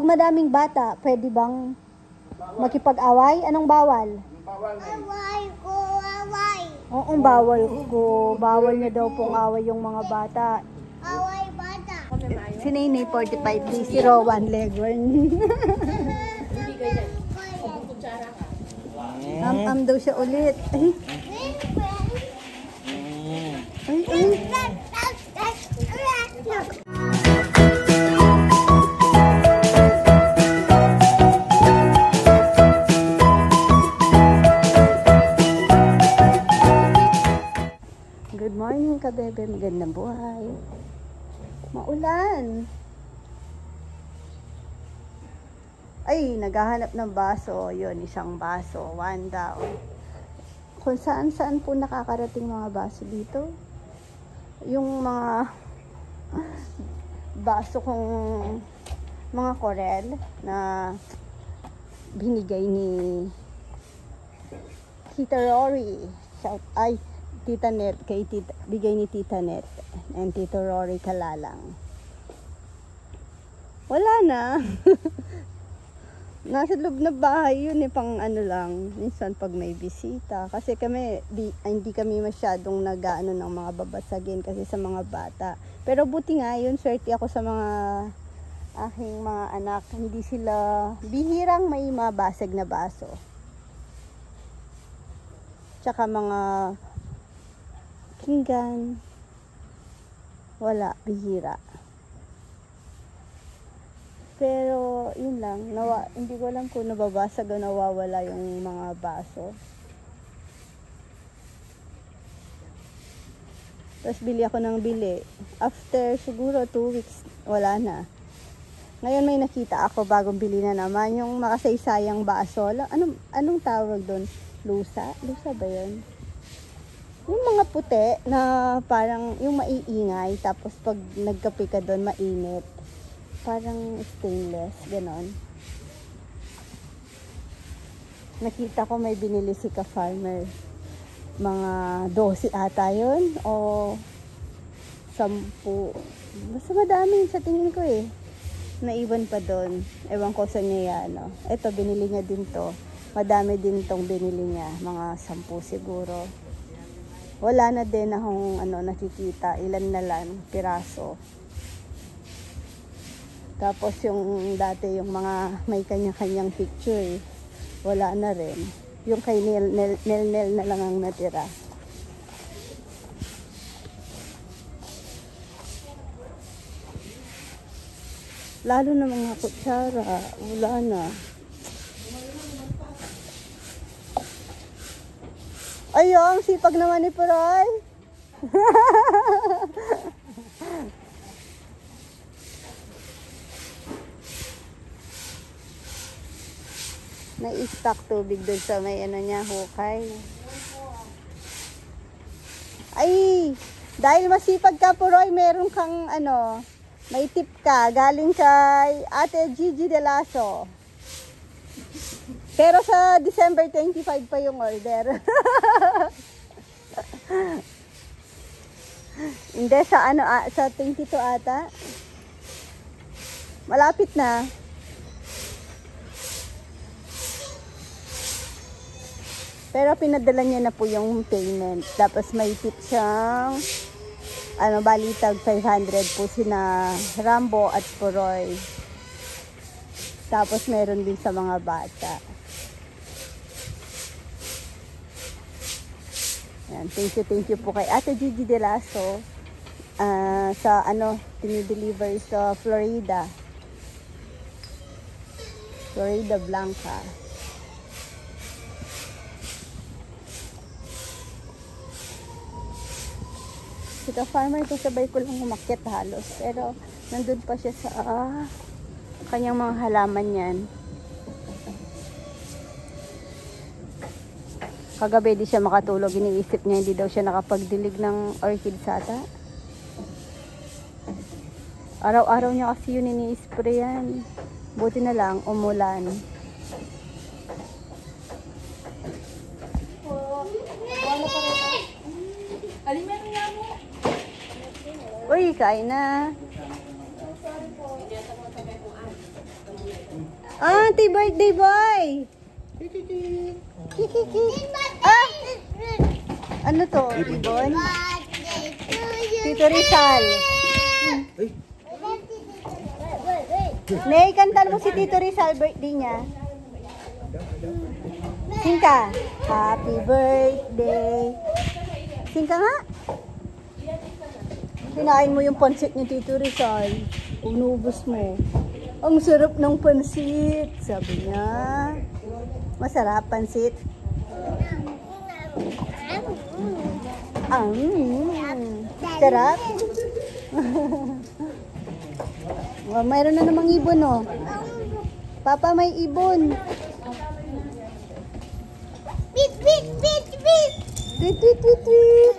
madaming bata, pwede bang makipag-away? Anong bawal? Away ko, away. Oo, bawal ko. Bawal na daw pong away yung mga bata. Away bata. Si Nene, 45 days. Si Rowan, Leghorn. Am daw siya ulit. Ay. Ay, ay. Good morning, kabebe. Magandang buhay. Maulan. Ay, naghahanap ng baso. Yun, isang baso. One down. Kung saan-saan po nakakarating mga baso dito. Yung mga baso kong mga korel na binigay ni Tita Rory. Shout, ay, Tita Net, bigay ni Tita Net and Tito Rory Kalalang. Wala na. Nasa loob na bahay yun pang ano lang, minsan pag may bisita. Kasi kami, hindi kami masyadong nag-ano ng mga babasagin kasi sa mga bata. Pero buti nga yun, swerte ako sa mga aking mga anak. Hindi sila, bihirang may mabasag na baso. Tsaka mga pinggan, wala, bihira. Pero yun lang, hindi ko alam kung nababasag o nawawala yung mga baso. Tapos bili ako ng bili. After siguro 2 weeks, wala na. Ngayon may nakita ako, bagong bili na naman, yung makasaysayang baso. Anong tawag doon? Lusa? Lusa ba yun? Yung mga puti na parang yung maiingay, tapos pag nagkape ka doon, mainit. Parang stainless, ganon. Nakita ko may binili si ka-farmer. Mga 12 ata yun, o 10. Basta madami sa tingin ko Naiwan pa doon. Ewan ko sa niya yan. Ito, binili niya din to. Madami din tong binili niya. Mga 10 siguro. Wala na din akong nakikita. Ilan na lang, piraso. Tapos yung dati yung mga may kanya-kanyang picture, wala na rin. Yung kay Nel na lang ang natira. Lalo na mga kutsara, wala na. Ayun, sipag naman ni Puroy. Na-stock tubig doon sa may niya, hukay. Ay, dahil masipag ka, Puroy, meron kang may tip ka, galing kay Ate Gigi De Lasso. Pero sa December 25 pa yung order. Hindi, sa sa 22 ata. Malapit na. Pero pinadala niya na po yung payment. Tapos may tip siyang balitag 500 po sina Rambo at Puroy. Tapos meron din sa mga bata. Yan, thank you po kay Ate Gigi De Lasso. Sa tinideliver sa Florida Blanca. Si ka-farmer ko, sabay ko lang umakyat halos. Pero nandun pa siya sa kanyang mga halaman yan. Kagabi di siya makatulog. Iniisip niya hindi daw siya nakapagdilig ng orchid sata. Araw-araw niya kasi yun ini-spray yan. Buti na lang, umulan. Uy, kain na. Ah, happy birthday, boy! Kikiki. Ah! Ano to? Ibon? Tito Rizal. Nay, kantal mo si Tito Rizal, birthday niya. Sing ka. Happy birthday. Sing ka nga. Kinain mo yung pansit ni Tito Rizal. Unubos mo. Ang sarap ng pansit. Sabi niya. Masarap pansit. Sarap. Oh, mayroon na namang ibon, oh. Papa, may ibon. Beep, beep, beep, beep. Tweet, tweet, tweet, tweet.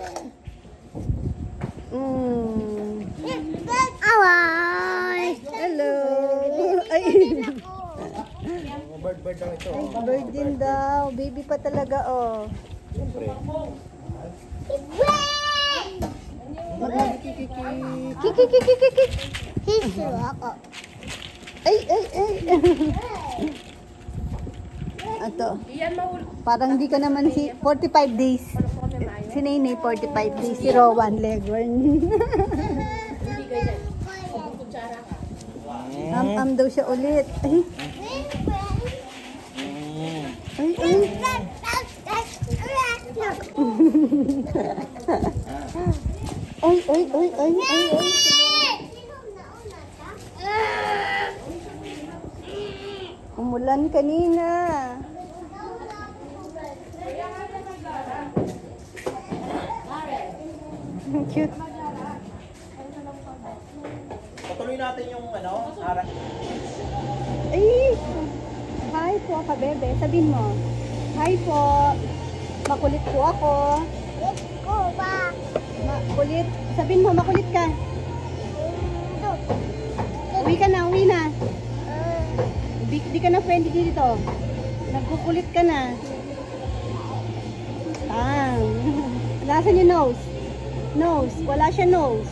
Away. Hello. Ay. Bird lang ito. Bird din daw. Baby pa talaga, oh. Siyempre. Kikikikikikik. Hisu ako. Ay, ay, ay. Ato. Parang hindi ka naman si 45 days. Si Nene 45 days. Si Rowan Leghorn. Am daw siya ulit. Ay. Ay, ay. Ay, ay, ay, ay, ay, ay. Umulan kanina. Cute. Patuloy natin yung harang. Ay! Hi po, kabebe. Sabihin mo. Hi po. Makulit po ako. Let's go ba? Makulit. Sabihin mo, makulit ka. Uwi ka na, uwi na. Di ka na pwede dito. Nagkukulit ka na. Tang. Nasaan yung nose? Nose. Wala siya nose.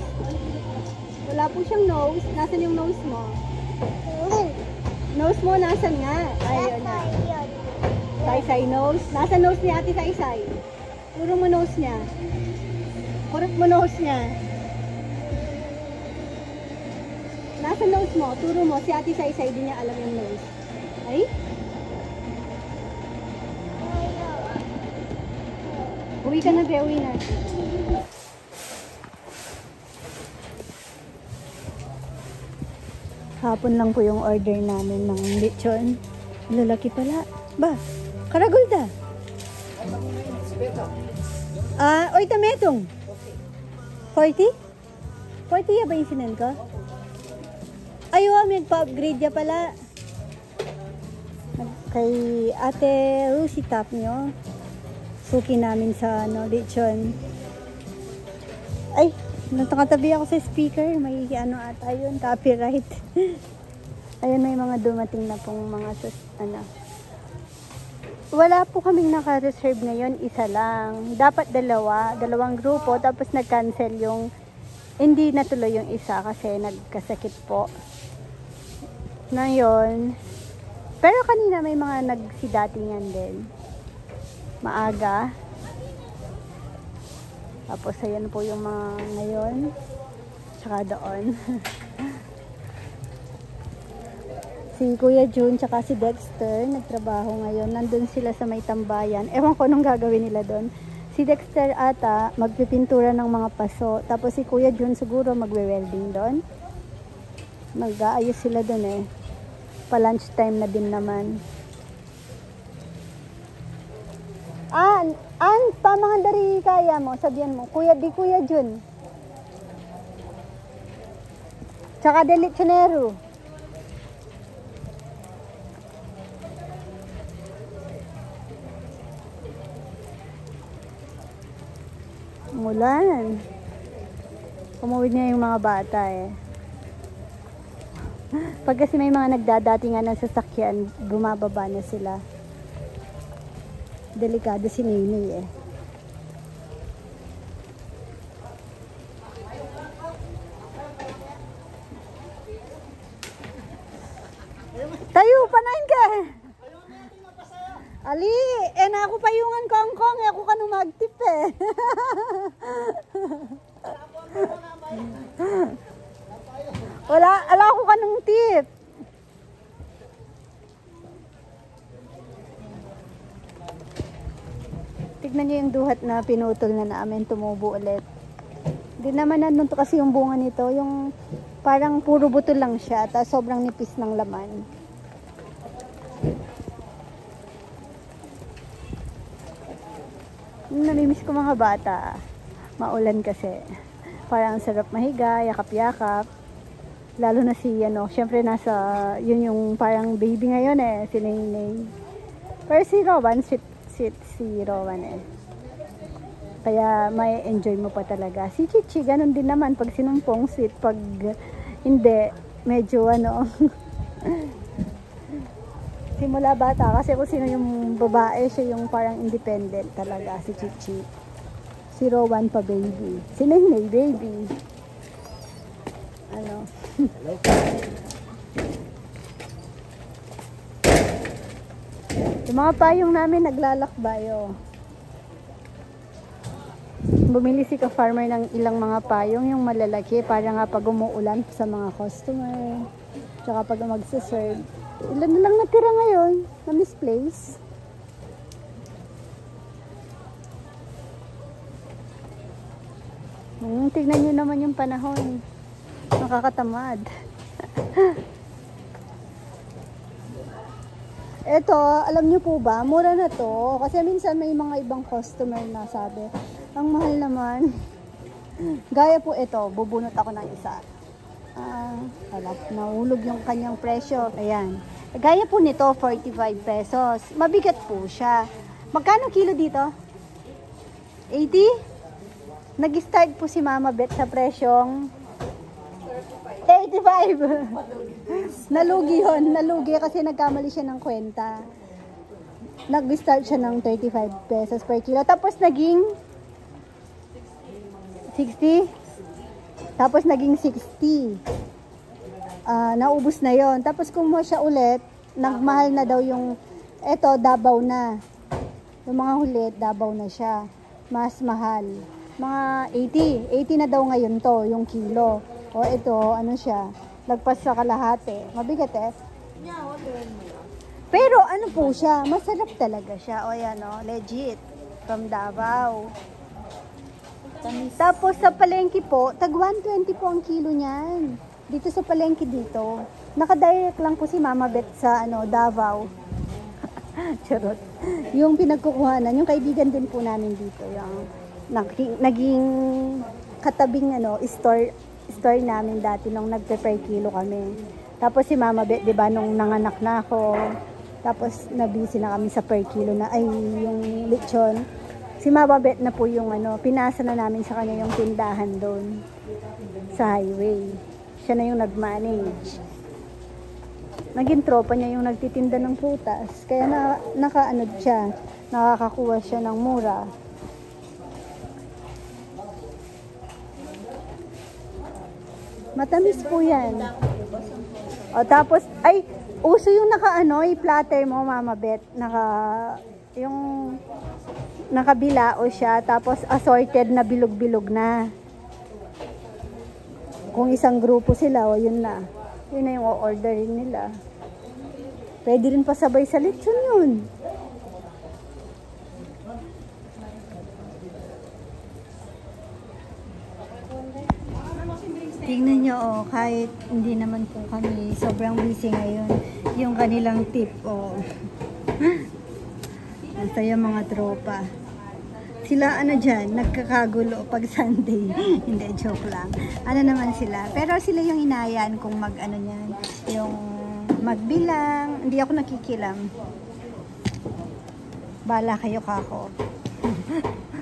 Wala po siyang nose. Nasaan yung nose mo? Nose mo, nasan nga? Ayun na. Say nose. Nasaan nose ni Ate Say? Puro mo nose niya. Kurot mo nose niya. Nasaan nose mo? Turo mo. Si Ate Say, di niya alam yung nose. Ay? Uwi ka na, be. Uwi na. Hapon lang po yung order namin ng lechon. Lalaki pala. Ba? Karagulda. Oy, tametong. 40? 40 ya ba yung sinan ko? Ayaw, may pa-upgrade ya pala. Kay Ate Lucy tap nyo. Suki namin sa lechon. Ay, nakatabi ako sa speaker. May ata yun, copyright. Ayun, may mga dumating na pong mga Wala po kaming naka-reserve ngayon, isa lang. Dapat dalawang grupo, tapos nag-cancel yung, hindi natuloy yung isa kasi nagkasakit po. Ngayon, pero kanina may mga nagsidatingan din. Maaga. Tapos ayan po yung mga ngayon. Tsaka doon. Si Kuya June tsaka si Dexter nagtrabaho ngayon. Nandun sila sa may tambayan. Ewan ko anong gagawin nila doon. Si Dexter ata magpipintura ng mga paso. Tapos si Kuya June siguro magwe-welding doon. Mag-aayos sila doon eh. Pa-lunch time na din naman. Pamangan dari kaya mo, sabihan mo. Kuya June. Tsaka de lechonero. Umulan. Umuwi niya yung mga bata eh. Pag kasi may mga nagdadatingan ng sasakyan, bumababa na sila. Delikado si Nini eh. Tay, Ayo, panain ka. Ali, na ako payungan kongkong, ako ka nung magtip eh. Ala ko ka nung tip. Tignan niyo yung duhat na pinutol na namin, tumubo ulit. Hindi naman nandun to kasi yung bunga nito, yung parang puro buto lang siya, tapos sobrang nipis ng laman. Namimiss ko mga bata. Maulan kasi. Parang sarap mahiga, yakap-yakap. Lalo na si, syempre nasa, yun yung parang baby ngayon eh, si Naynay. Pero si Rowan, sweet si Rowan eh. Kaya may enjoy mo pa talaga. Si Chichi, ganun din naman. Pag sinumpong, sweet. Pag hindi, medyo simula bata. Kasi kung sino yung babae, siya yung parang independent talaga, si Chichi. Si Rowan pa baby. Si Naynay baby. Yung mga payong namin naglalakbay oh. Bumili si ka-farmer ng ilang mga payong, yung malalaki, para nga pag umuulan sa mga customer, tsaka pag magsaserve. Ilan na lang natira ngayon na misplace. Tignan nyo naman yung panahon. Nakakatamad. Eto, alam nyo po ba, mura na to. Kasi minsan may mga ibang customer na sabi, ang mahal naman. Gaya po ito, bubunot ako ng isa. Nahulog yung kanyang presyo. Ayan. Gaya po nito, 45 pesos. Mabigat po siya. Magkano kilo dito? 80? Nag-start po si Mama Bet sa presyong 85. Nalugi yun. Nalugi kasi nagkamali siya ng kwenta. Nag-start siya ng 35 pesos per kilo. Tapos naging 60. Tapos naging 60. Naubos na yon. Tapos kumuha siya ulit, nagmahal na daw yung, eto, Davao na. Yung mga hulit, Davao na siya. Mas mahal. Mga 80. 80 na daw ngayon to, yung kilo. O ito, ano siya, lagpas sa kalahati. Mabigat eh. Pero ano po siya, masarap talaga siya. O yan o, legit. From Davao. Tapos sa palengke po, tag 120 po ang kilo niyan. Dito sa palengke dito. Naka-direct lang po si Mama Bet sa Davao. Charot. Yung pinagkukuhanan, yung kaibigan din po namin dito, yung naging katabing store namin dati nung nagpe-per kilo kami. Tapos si Mama Bet, 'di ba, nung nanganak na ako, tapos nabisi na kami sa per kilo na yung lechon. Si Mama Bet na po yung pinasa na namin sa kanya yung tindahan doon sa highway. Siya na yung nag-manage. Naging tropa niya yung nagtitinda ng prutas. Kaya siya, nakakakuha siya ng mura. Matamis po yan. O tapos, uso yung i-platter mo, Mama Bet. Yung nakabilao siya, tapos assorted na bilog-bilog na. Kung isang grupo sila, yun na. Yun na yung o-orderin nila. Pwede rin pasabay sa lechon yun. Tingnan nyo, kahit hindi naman po kami sobrang busy ngayon, yung kanilang tip, ang saya mga tropa. Sila dyan, nagkakagulo pag Sunday. Hindi, joke lang. Naman sila. Pero sila yung inayan kung niyan, yung magbilang. Hindi ako nakikilam. Bala kayo kako.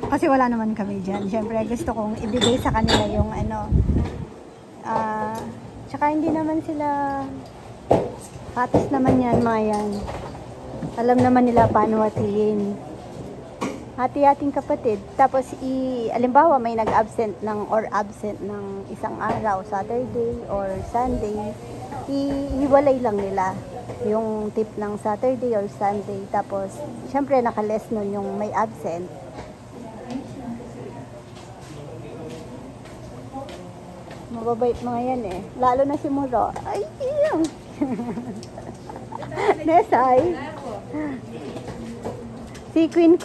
Kasi wala naman kami dyan. Siyempre, gusto kong ibigay sa kanila yung tsaka hindi naman sila patas naman yan, mga yan. Alam naman nila paano hatiin. Hati-hating kapatid. Tapos, alimbawa, may nag-absent absent ng isang araw, Saturday or Sunday, ihiwalay lang nila. yung tip ng Saturday or Sunday. Tapos, syempre naka-less nun yung may absent. Mababait mga yan eh. Lalo na si Muro. Ay, iyang. Nesay. Si Queen,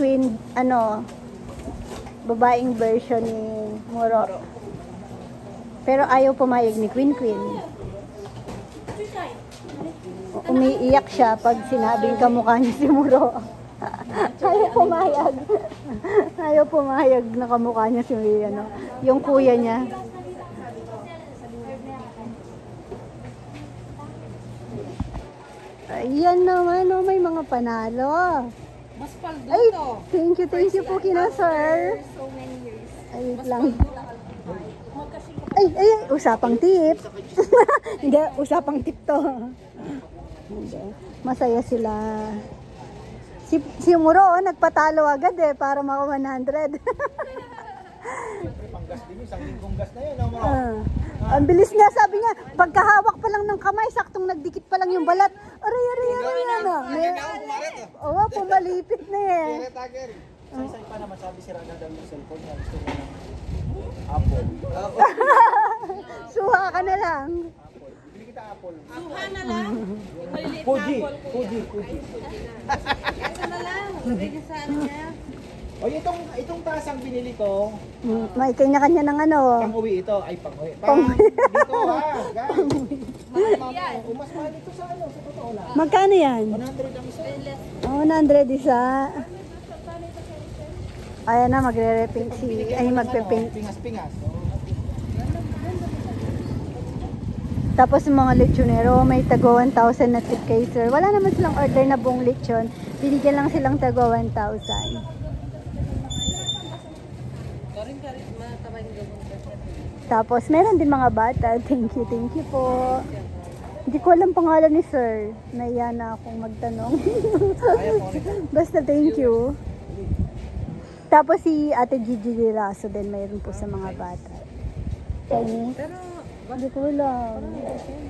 babaeng version ni Muro. Pero ayaw pumayag ni Queen. Umiiyak siya pag sinabing kamukha niya si Muro. Ayaw pumayag na kamukha niya si yung kuya niya. Ayan naman, may mga panalo. Mas paldo Ay, to. thank you po kina sir. So many years. Ay, wait lang. Ay, usapang tip. Hindi, usapang tip to. Hindi. Masaya sila. Si Muro, nagpatalo agad para maka 100. Panggas din yun, isang linggong gas na yun, no, Muro? Ang bilis niya, sabi niya, pagkahawak pa lang ng kamay, saktong nagdikit pa lang yung balat. Aray, Oo, pumalipit na eh. Say pa naman, sabi sira na daw yung cellphone niya. Gusto niya ng Apple. Suha ka na lang. Apple. Bili kita Apple. Suha na lang. Maliliit na Fuji. apple. Fuji. Ito na lang. Sabi niya sa ano niya. O, itong tasang binili ko, May kanya-kanya ng pang-uwi ito. Ay, pang-uwi. Dito guys. Mas mahal ito sa totoo lang. Magkano yan? 100 ang isa. 100 isa. Ayan na, magre-repaint magpe-paint. Pingas-pingas. Tapos yung mga lechonero, may tago 1,000 na tip kay sir. Wala naman silang order na buong lechon. Binigyan lang silang tago 1,000. Tapos, meron din mga bata. Thank you po. Hindi ko alam pangalan ni sir. Naiya na akong magtanong. Basta thank you. Tapos si Ate Gigi Diraso din mayroon po sa mga bata. Chinese? Hindi ko alam.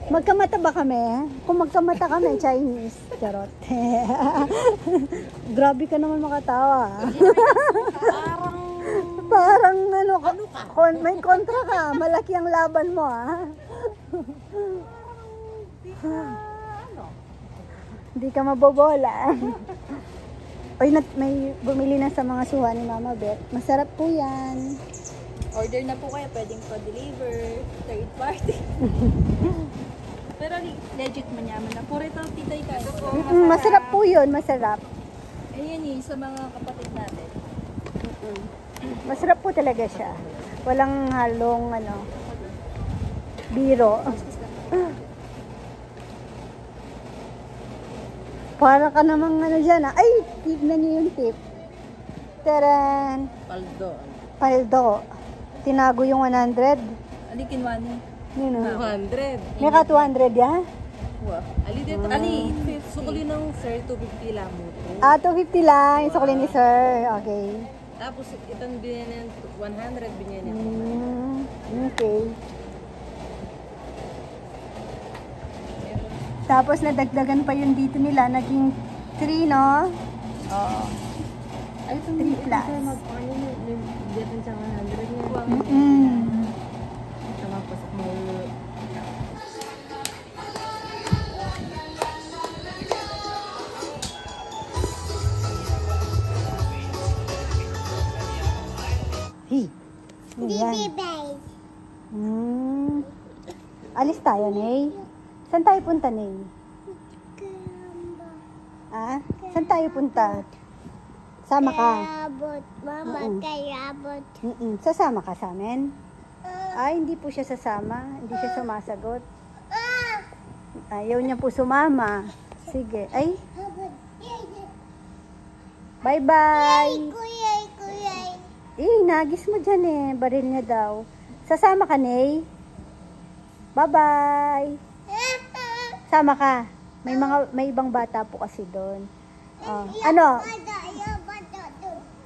Magkamata ba kami? Kung magkamata kami, Chinese. Charot. Grabe ka naman makatawa. Parang may kontra ka. Malaki ang laban mo Hindi ka mabobola. Oy, may bumili na sa mga suha ni Mama Beth. Masarap po yan. Order na po kayo. Pwedeng pa-deliver. Third party. Pero legit manyaman na. Puro ito, titay ka. Masarap po yun, masarap. Ayan sa mga kapatid natin. Masarap po talaga siya. Walang halong biro. Para ka namang dyan Ay, tignan niyo yung tip. Taran! Paldo. Tinago yung 100. Ali, kinwani. Yun 200. May ka 200 ya? Wow. Ali, dito. Ali, sukuli ng sir, 250 lang mo. 250 lang. Yung sukli ni sir. Okay. Tapos, itong binyan ng 100, binyan niya. Okay. Tapos nadagdagan pa yun dito nila, naging 3, no? Oo. 3 plus. Dito sa 100 niya. Tapos, Ayan. Alis tayo, Nay. Saan tayo punta, Nay? Saan tayo punta? Sama ka? Kayabot, mama, kayabot. Sasama ka sa amin? Hindi po siya sasama. Hindi siya sumasagot. Ayaw niya po sumama. Sige. Ay. Bye-bye. Kuyay. Nagis mo dyan baril niya daw. Sasama ka, Nay? Bye-bye. Sama ka. May ibang bata po kasi doon.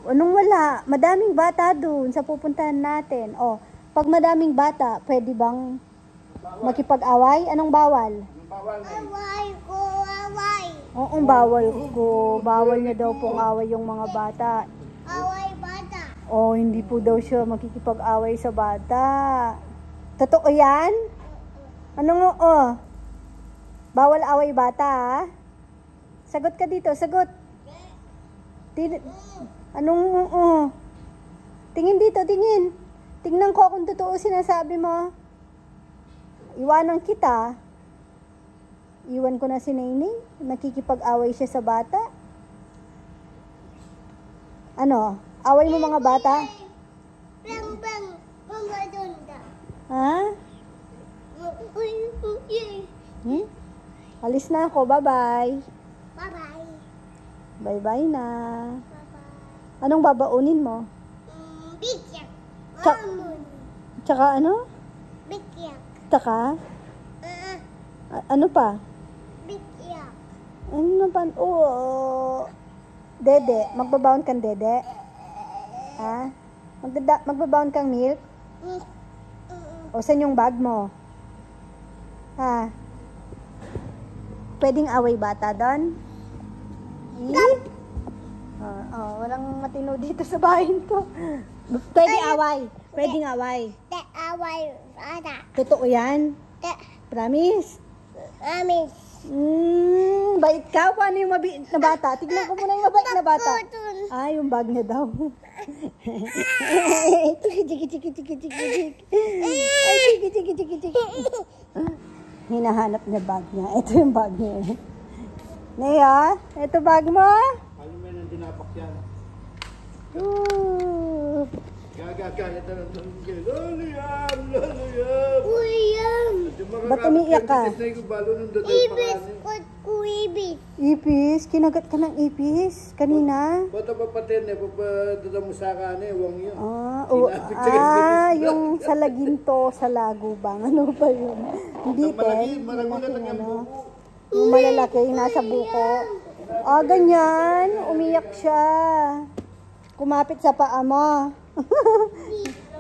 Anong wala? Madaming bata doon sa pupuntahan natin. Pag madaming bata, pwede bang makipag-away? Anong bawal? Away ko. away. Oo, bawal ko. Bawal niya daw pong away yung mga bata. Away bata. Oh, hindi po daw siya makikipag-away sa bata. Totoo yan? Anong oo? Bawal away bata, ha? Sagot ka dito, sagot. Anong oo? Tingin dito, tingin. Tingnan ko kung totoo sinasabi mo. Iwanan kita. Iwan ko na si Nainay. Nakikipag-away siya sa bata. Ano? Away mo mga bata? Bang bang. Mama dunda. Ha? Hmm? Alis na ako. Bye-bye. Bye-bye. Bye-bye na. Bye-bye. Anong babaunin mo? Bigyak. Tsa- Mamun. Tsaka ano? Bigyak. Taka? Ano pa? Bigyak. Ano pa? Oo. Dede. Magbabaon kang dede? Ha? Magbabaon kang milk? O saan yung bag mo? Ha? Pwedeng away bata doon? Walang matino dito sa bahay to. Pwedeng away. Pwedeng away. The away bata. Totoo yan? The Promise? amis. Bait ka? Paano yung mabait na bata? Tignan ko muna yung mabait na bata. Ah, yung bag niya daw. Chiki, chiki, chiki, chiki, chiki. Ay, chiki, chiki, chiki, chiki. Hinahanap niya bag niya. Ito yung bag niya. Nea, ito bag mo? Ano may nang dinapak yan? Ooh. Gagagaya ito ng tunggil. Luluyam! Luluyam! Uyam. Ba't umiiyak ka? Ibis kot kuibis. Ipis? Kinagat ka ng ipis? Kanina? Bata pa patin eh, papadada mo sa kanin, huwag yun. Yung sa laginto, sa lago bang? Ano ba yun? Hindi, Maragulat lang yung ano? buko. Yung malalaki, yung nasa buko. Ganyan. Umiyak siya. Kumapit sa paa mo.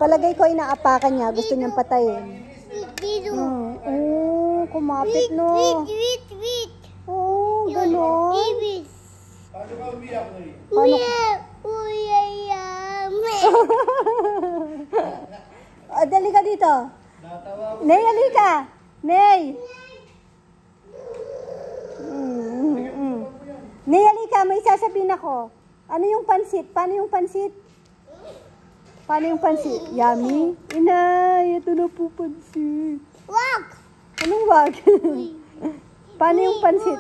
Palagay ko inaapakan niya. Gusto niyang patayin. Dito. Kumapit no. Wait. Oo, gano'n. Ibis. Paano ka umiyak na eh? Uyayam. Dali ka dito. Natawa ko. Ney, halika. Ney. Ney, halika. May sasabihin ako. Ano yung pansit? Paano yung pansit? Paano yung pansit? Yummy? Inay, ito na po pansit. Wag. Anong wag? Paano yung pansit?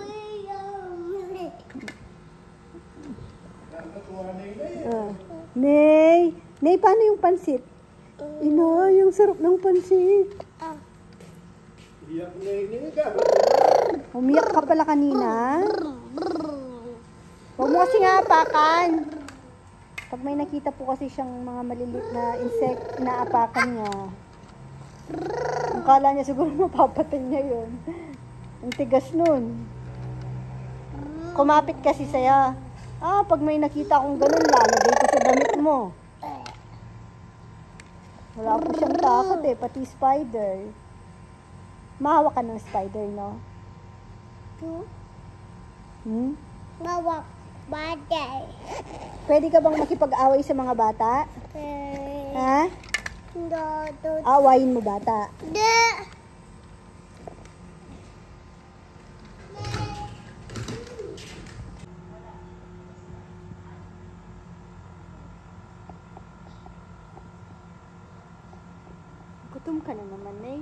Ney, paano yung pansit? Inay, yung sarap ng pansit. Iyak na yun ka. Umiyak ka pala kanina. Huwag mo kasi nga apakan. Pag may nakita po kasi siyang mga maliliit na insect, inaapakan niya. Ang kala niya siguro mapapatay niya yun. Ang tigas nun. Kumapit kasi sa'yo. Pag may nakita akong ganun, lalagay ko sa damit mo. Wala po siyang takot pati spider. Mahawa ka ng spider, no? Bawak. Baday. Pwede ka bang makipag-away sa mga bata? Ha? Awayin mo bata. Gutom ka na naman, eh.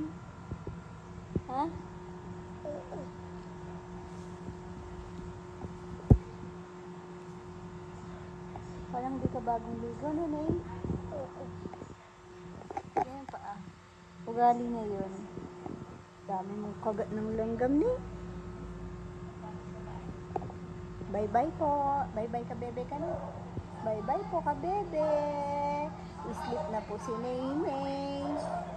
Ha? Parang di ka bagong ligo, no, Nay? Yan pa, ugali niya yun. Dami mong kagat ng langgam, ni. Bye-bye po. Bye-bye ka, bebe ka na. Bye-bye po ka, bebe. Sleep na po si Naymay.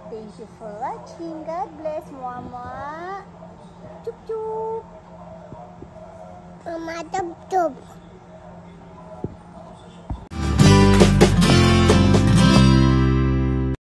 Thank you for watching. God bless, mama. Chup-chup. Mama, tub-tub.